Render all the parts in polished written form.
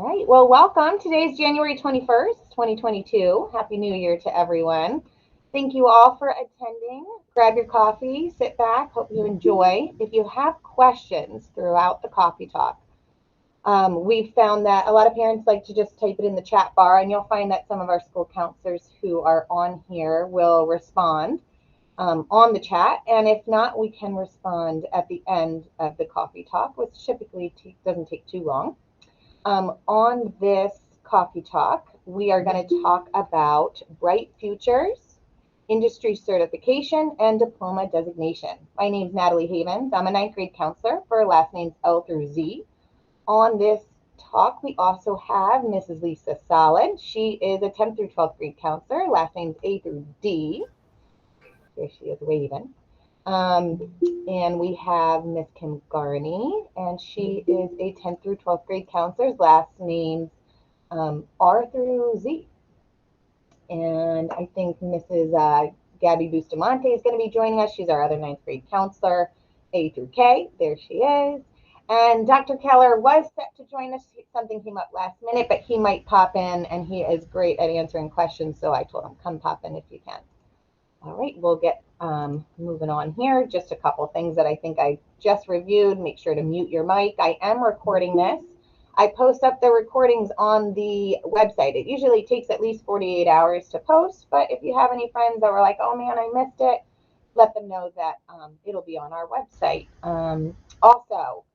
right, well, welcome. Today's January 21st, 2022. Happy New Year to everyone. Thank you all for attending. Grab your coffee, sit back, hope you enjoy. If you have questions throughout the coffee talk, we've found that a lot of parents like to just type it in the chat bar, and you'll find that some of our school counselors who are on here will respond on the chat. And if not, we can respond at the end of the coffee talk, which typically doesn't take too long. On this coffee talk, we are going to talk about Bright Futures, industry certification, and diploma designation. My name is Natalie Havens. I'm a ninth grade counselor for last names L through Z. On this talk, we also have Mrs. Lisa Solid. She is a 10th through 12th grade counselor, last names A through D. Here she is waving. And we have Miss Kim Garney, and she is a 10th through 12th grade counselor's last names R through Z. And I think Mrs. Gabby Bustamante is going to be joining us. She's our other ninth grade counselor, A through K. There she is. And Dr. Keller was set to join us. Something came up last minute, but he might pop in, and he is great at answering questions. So I told him, come pop in if you can. All right, we'll get moving on here. Just a couple things that I think I just reviewed. Make sure to mute your mic. I am recording this. I post up the recordings on the website. It usually takes at least 48 hours to post, but if you have any friends that were like, oh man, I missed it, let them know that it'll be on our website. Also,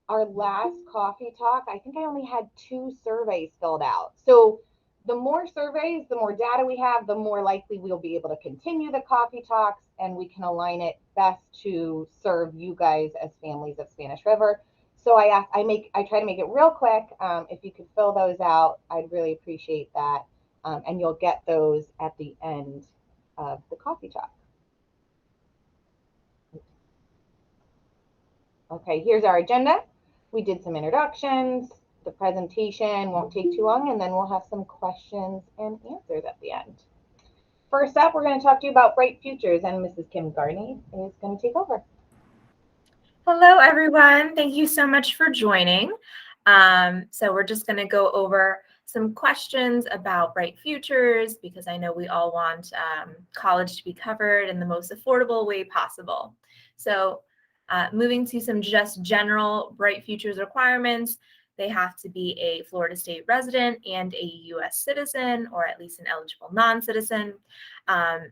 our last coffee talk, I think I only had 2 surveys filled out. So the more surveys, the more data we have, the more likely we'll be able to continue the coffee talks, and we can align it best to serve you guys as families of Spanish River. So I try to make it real quick. If you could fill those out, I'd really appreciate that. And you'll get those at the end of the coffee talk. Okay, here's our agenda. We did some introductions. The presentation won't take too long, and then we'll have some questions and answers at the end. First up, we're going to talk to you about Bright Futures, and Mrs. Kim Garney is going to take over. Hello, everyone. Thank you so much for joining. So we're just going to go over some questions about Bright Futures, because I know we all want college to be covered in the most affordable way possible. So moving to some just general Bright Futures requirements. They have to be a Florida State resident and a U.S. citizen, or at least an eligible non-citizen.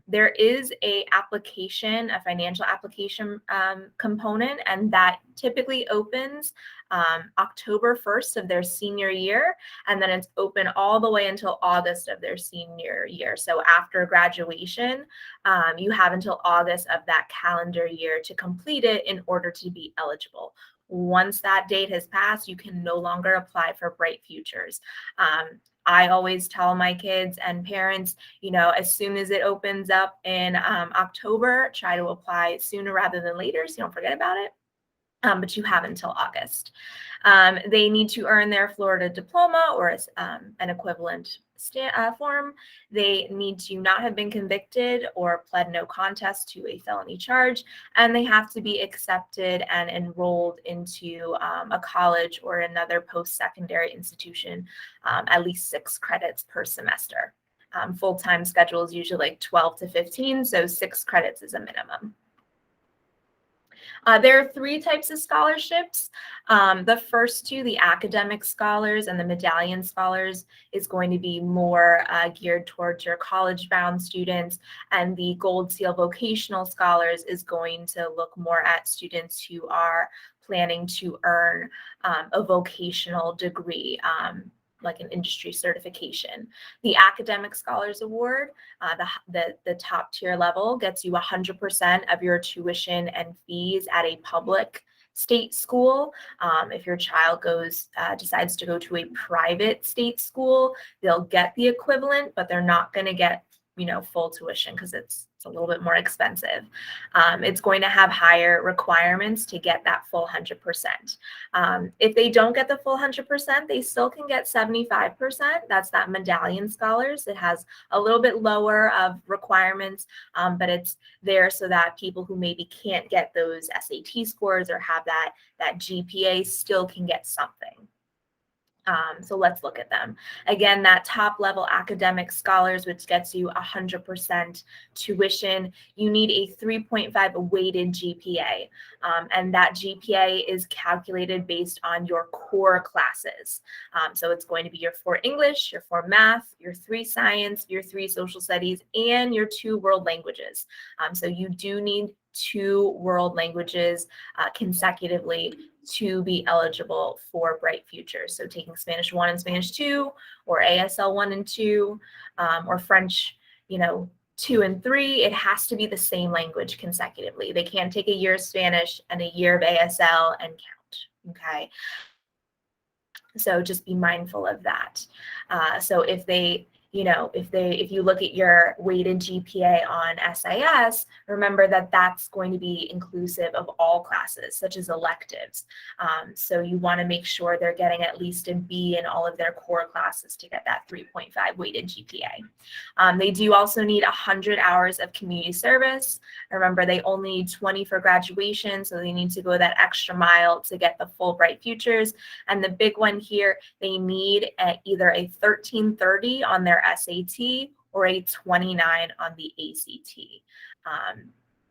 There is a financial application component, and that typically opens October 1st of their senior year, and then it's open all the way until August of their senior year. So after graduation, you have until August of that calendar year to complete it in order to be eligible. Once that date has passed, you can no longer apply for Bright Futures. I always tell my kids and parents, as soon as it opens up in October, try to apply sooner rather than later so you don't forget about it. But you have until August. They need to earn their Florida diploma or an equivalent form. They need to not have been convicted or pled no contest to a felony charge, and they have to be accepted and enrolled into a college or another post-secondary institution at least 6 credits per semester. Full-time schedule is usually like 12 to 15, so 6 credits is a minimum. There are 3 types of scholarships. The first 2, the academic scholars and the medallion scholars, is going to be more geared towards your college-bound students, and the Gold Seal vocational scholars is going to look more at students who are planning to earn a vocational degree, like an industry certification. The Academic Scholars Award, the top tier level, gets you 100% of your tuition and fees at a public state school. If your child decides to go to a private state school, they'll get the equivalent, but they're not going to get full tuition because it's a little bit more expensive. It's going to have higher requirements to get that full 100%. If they don't get the full 100%, they still can get 75%. That's that medallion scholars. It has a little bit lower of requirements, but it's there so that people who maybe can't get those SAT scores or have that GPA still can get something. So let's look at them. Again, that top level academic scholars, which gets you 100% tuition, you need a 3.5 weighted GPA. And that GPA is calculated based on your core classes. So it's going to be your 4 English, your 4 math, your 3 science, your 3 social studies, and your 2 world languages. So you do need 2 world languages consecutively to be eligible for Bright Futures. So taking Spanish 1 and Spanish 2, or ASL 1 and 2, or French, 2 and 3, it has to be the same language consecutively. They can't take a year of Spanish and a year of ASL and count, okay? So just be mindful of that. So if you look at your weighted GPA on SIS, remember that that's going to be inclusive of all classes, such as electives. So you want to make sure they're getting at least a B in all of their core classes to get that 3.5 weighted GPA. They do also need 100 hours of community service. Remember, they only need 20 for graduation, so they need to go that extra mile to get the full Bright Futures. And the big one here, they need either a 1330 on their SAT or a 29 on the ACT.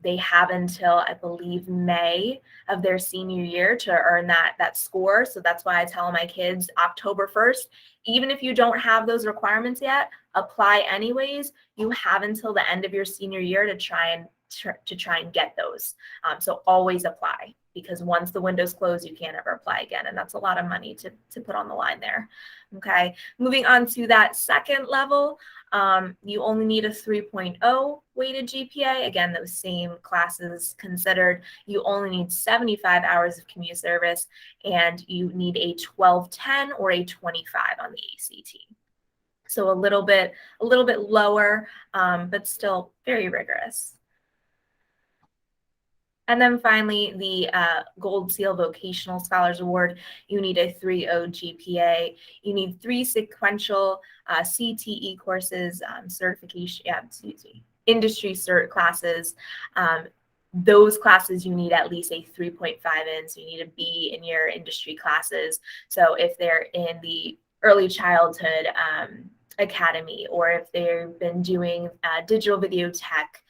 They have until, I believe, May of their senior year to earn that score. So that's why I tell my kids October 1st, even if you don't have those requirements yet, apply anyways. You have until the end of your senior year to try and get those. So always apply, because once the window's closed, you can't ever apply again. And that's a lot of money to put on the line there. Okay, moving on to that second level, you only need a 3.0 weighted GPA. Again, those same classes considered. You only need 75 hours of community service, and you need a 1210 or a 25 on the ACT. So a little bit lower, but still very rigorous. And then finally, the Gold Seal Vocational Scholars Award, you need a 3.0 GPA. You need 3 sequential CTE courses, industry cert classes. Those classes you need at least a 3.5 in, so you need a B in your industry classes. So if they're in the early childhood academy, or if they've been doing digital video tech,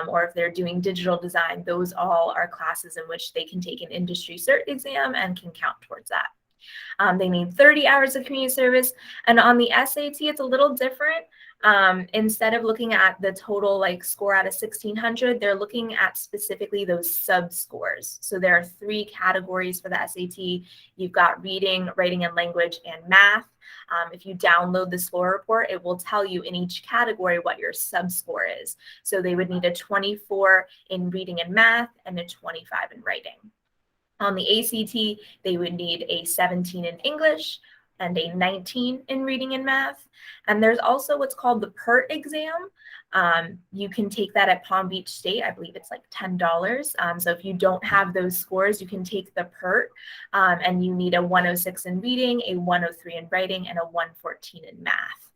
or if they're doing digital design, those all are classes in which they can take an industry cert exam and can count towards that. They need 30 hours of community service. And on the SAT, it's a little different. Instead of looking at the total score out of 1600, they're looking at specifically those sub scores. So there are 3 categories for the SAT. You've got reading, writing and language, and math. If you download the score report, it will tell you in each category what your sub score is. So they would need a 24 in reading and math and a 25 in writing. On the ACT, they would need a 17 in English and a 19 in reading and math. And there's also what's called the PERT exam. You can take that at Palm Beach State. I believe it's like $10. So if you don't have those scores, you can take the PERT, and you need a 106 in reading, a 103 in writing, and a 114 in math.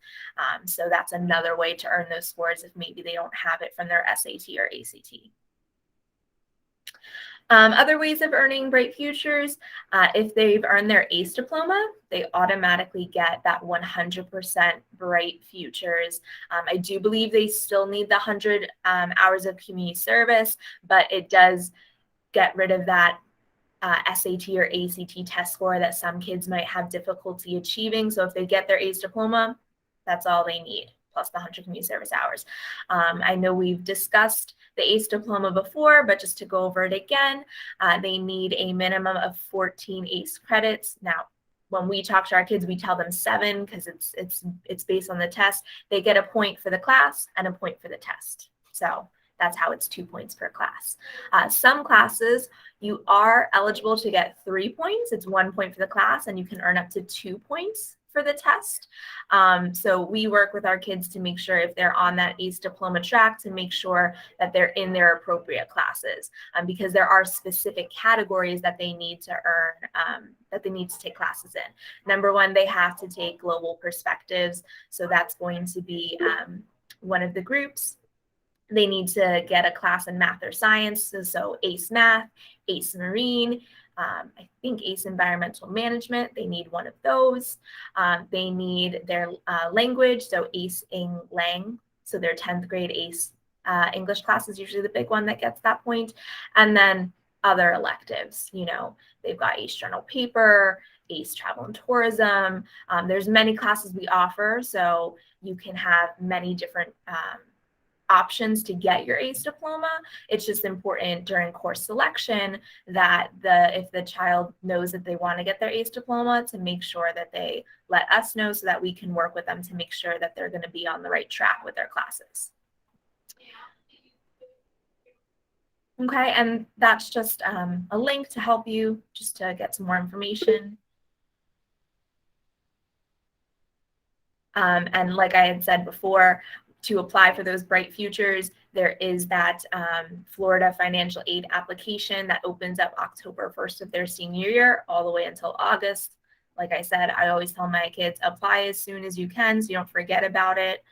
So that's another way to earn those scores if maybe they don't have it from their SAT or ACT. Other ways of earning Bright Futures, if they've earned their ACE diploma, they automatically get that 100% Bright Futures. I do believe they still need the 100 hours of community service, but it does get rid of that SAT or ACT test score that some kids might have difficulty achieving. So if they get their ACE diploma, that's all they need, plus the 100 community service hours. I know we've discussed the ACE diploma before, but just to go over it again, they need a minimum of 14 ACE credits. Now, when we talk to our kids, we tell them 7 because it's based on the test. They get a point for the class and a point for the test. So that's how it's 2 points per class. Some classes, you are eligible to get 3 points. It's 1 point for the class, and you can earn up to 2 points for the test. So we work with our kids to make sure if they're on that ACE diploma track, to make sure that they're in their appropriate classes, because there are specific categories that they need to earn, that they need to take classes in. Number 1, they have to take global perspectives. So that's going to be one of the groups. They need to get a class in math or science. So ACE Math, ACE Marine, I think ACE Environmental Management, they need one of those. They need their language, so ACE Eng Lang, so their 10th grade ACE English class is usually the big one that gets that point. And then other electives, they've got ACE Journal Paper, ACE Travel and Tourism. There's many classes we offer, so you can have many different options to get your ACE diploma. It's just important during course selection that if the child knows that they want to get their ACE diploma, to make sure that they let us know so that we can work with them to make sure that they're going to be on the right track with their classes. Okay, and that's just a link to help you just to get some more information. And like I had said before, to apply for those Bright Futures, there is that Florida financial aid application that opens up October 1st of their senior year all the way until August. Like I said, I always tell my kids, apply as soon as you can so you don't forget about it.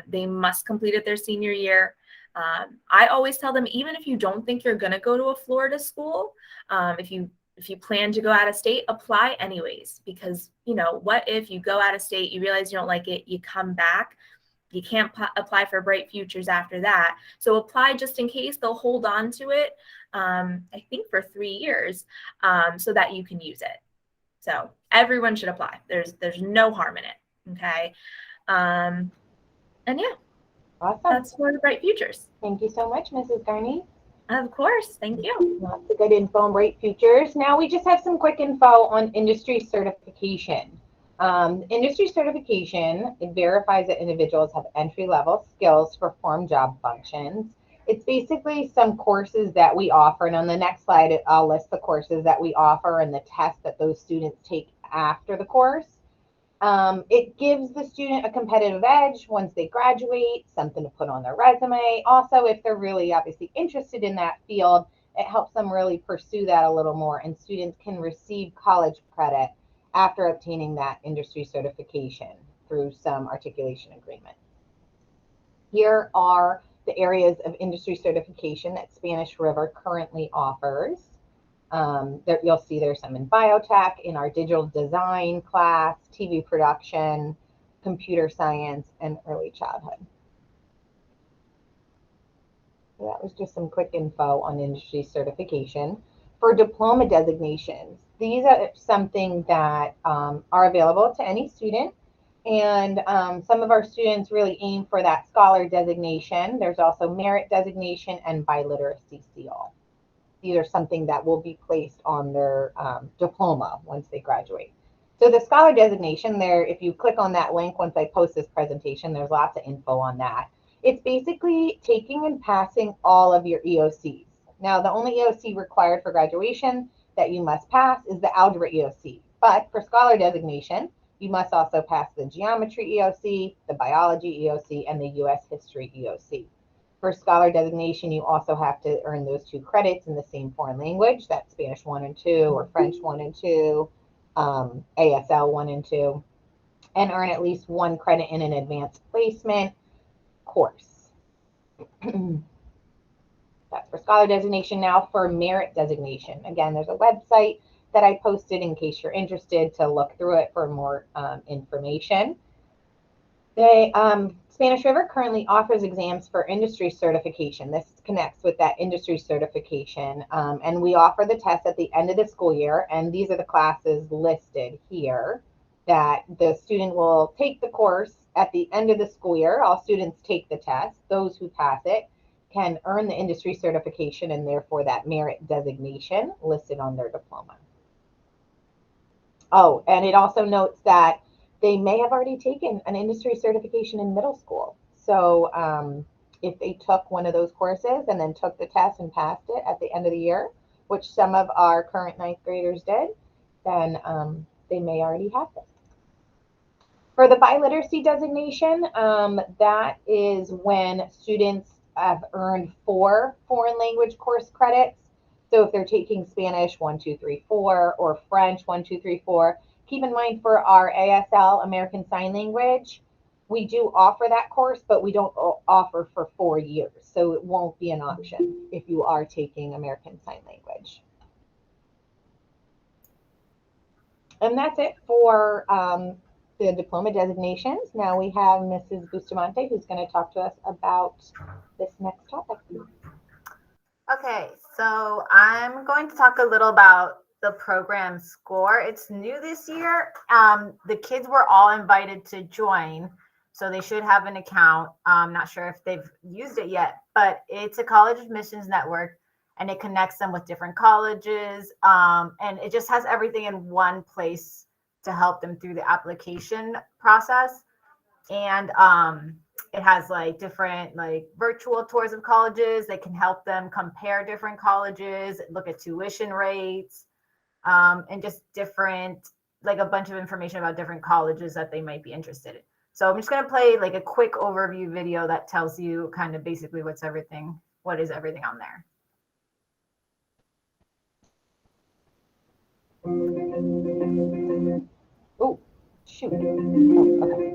They must complete it their senior year. I always tell them, even if you don't think you're going to go to a Florida school, if you plan to go out of state, apply anyways, because what if you go out of state, you realize you don't like it, you come back, you can't apply for Bright Futures after that. So apply just in case. They'll hold on to it, I think for 3 years, so that you can use it. So everyone should apply. There's no harm in it. Okay. And yeah. Awesome. That's for the Bright Futures. Thank you so much, Mrs. Garney. Of course. Thank you. Lots of good info on Bright Futures. Now we just have some quick info on industry certification. Industry certification, it verifies that individuals have entry-level skills to perform job functions. It's basically some courses that we offer, and on the next slide, I'll list the courses that we offer and the tests that those students take after the course. It gives the student a competitive edge once they graduate, something to put on their resume. Also, if they're really obviously interested in that field, it helps them really pursue that a little more, and students can receive college credit after obtaining that industry certification through some articulation agreement. Here are the areas of industry certification that Spanish River currently offers. You'll see there's some in biotech, in our digital design class, TV production, computer science, and early childhood. So that was just some quick info on industry certification. For diploma designations, these are something that are available to any student. And some of our students really aim for that scholar designation. There's also merit designation and biliteracy seal. These are something that will be placed on their diploma once they graduate. So the scholar designation there, if you click on that link, once I post this presentation, there's lots of info on that. It's basically taking and passing all of your EOCs. Now, the only EOC required for graduation that you must pass is the algebra EOC. But for scholar designation, you must also pass the geometry EOC, the biology EOC, and the US history EOC. For scholar designation, you also have to earn those 2 credits in the same foreign language, that's Spanish 1 and 2, or French 1 and 2, ASL 1 and 2, and earn at least 1 credit in an advanced placement course. That's for scholar designation. Now for merit designation. Again, there's a website that I posted in case you're interested to look through it for more information. Spanish River currently offers exams for industry certification. This connects with that industry certification, and we offer the test at the end of the school year, and these are the classes listed here that the student will take the course at the end of the school year. All students take the test. Those who pass it can earn the industry certification and therefore that merit designation listed on their diploma. Oh, and it also notes that they may have already taken an industry certification in middle school. So if they took one of those courses and then took the test and passed it at the end of the year, which some of our current 9th graders did, then they may already have this. For the biliteracy designation, that is when students have earned 4 foreign language course credits. So if they're taking Spanish 1, 2, 3, 4, or French 1, 2, 3, 4, keep in mind for our ASL, American Sign Language, we do offer that course, but we don't offer for 4 years. So it won't be an option if you are taking American Sign Language. And that's it for the diploma designations. Now we have Mrs. Bustamante who's going to talk to us about this next topic. Okay, so I'm going to talk a little about the program score. It's new this year. The kids were all invited to join, so they should have an account. I'm not sure if they've used it yet, but it's a college admissions network and it connects them with different colleges. And it just has everything in one place to help them through the application process. And it has like different like virtual tours of colleges. They can help them compare different colleges, look at tuition rates, and just different, like a bunch of information about different colleges that they might be interested in. So I'm just going to play like a quick overview video that tells you kind of basically what is everything on there. Oh, shoot. Oh, okay.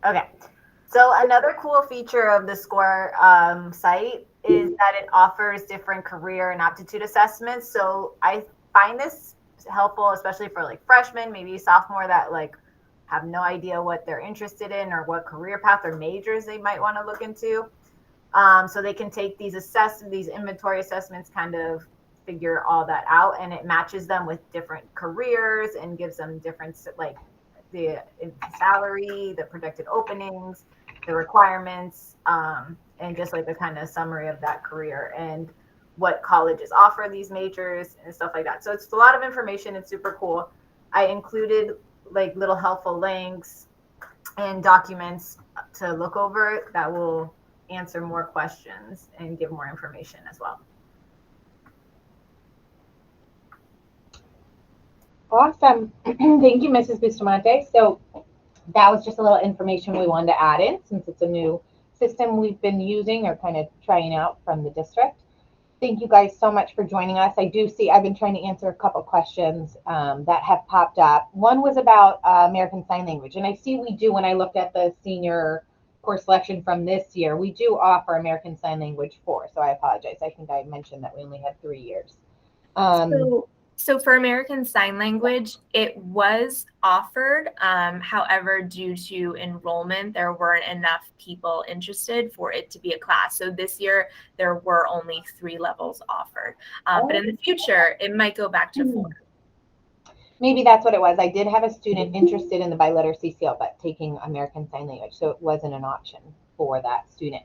Okay. So another cool feature of the SCORE site is that it offers different career and aptitude assessments. So I find this helpful, especially for like freshmen, maybe sophomore that like have no idea what they're interested in or what career path or majors they might want to look into. So they can take these inventory assessments, kind of figure all that out, and it matches them with different careers and gives them different like the salary, the projected openings, the requirements, and just like a kind of summary of that career and what colleges offer these majors and stuff like that. So it's a lot of information. It's super cool. I included like little helpful links and documents to look over that will answer more questions and give more information as well. Awesome. Thank you, Mrs. Bustamante. So that was just a little information we wanted to add in since it's a new system we've been using or kind of trying out from the district. Thank you guys so much for joining us. I do see I've been trying to answer a couple questions that have popped up. One was about American Sign Language. And I see we do, when I looked at the senior course selection from this year, we do offer American Sign Language 4. So I apologize. I think I mentioned that we only had 3 years. So for American Sign Language, it was offered. However, due to enrollment, there weren't enough people interested for it to be a class. So this year, there were only 3 levels offered. But in the future, it might go back to 4. Maybe that's what it was. I did have a student interested in the biliteracy seal, but taking American Sign Language. So it wasn't an option for that student.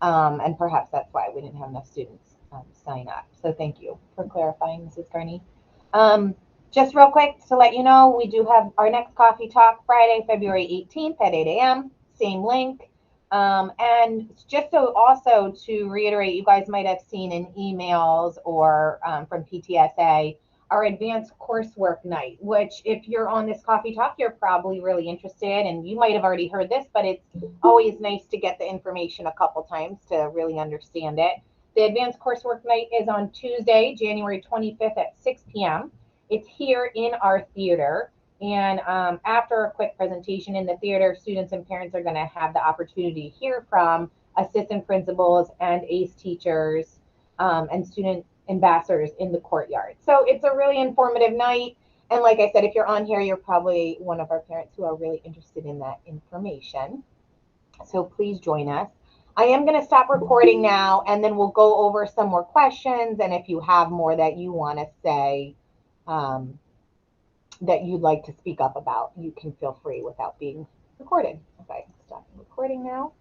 And perhaps that's why we didn't have enough students sign up. So thank you for clarifying, Mrs. Carney. Just real quick to let you know, we do have our next coffee talk Friday, February 18th at 8 a.m. Same link. And just so also to reiterate, you guys might have seen in emails or from PTSA, our advanced coursework night, which if you're on this coffee talk, you're probably really interested, and you might have already heard this, but it's always nice to get the information a couple times to really understand it. The advanced coursework night is on Tuesday, January 25th at 6 p.m. It's here in our theater. And after a quick presentation in the theater, students and parents are going to have the opportunity to hear from assistant principals and ACE teachers and student ambassadors in the courtyard. So it's a really informative night. And like I said, if you're on here, you're probably one of our parents who are really interested in that information. So please join us. I am going to stop recording now, and then we'll go over some more questions. And if you have more that you want to say, that you'd like to speak up about, you can feel free without being recorded. Okay, stop recording now.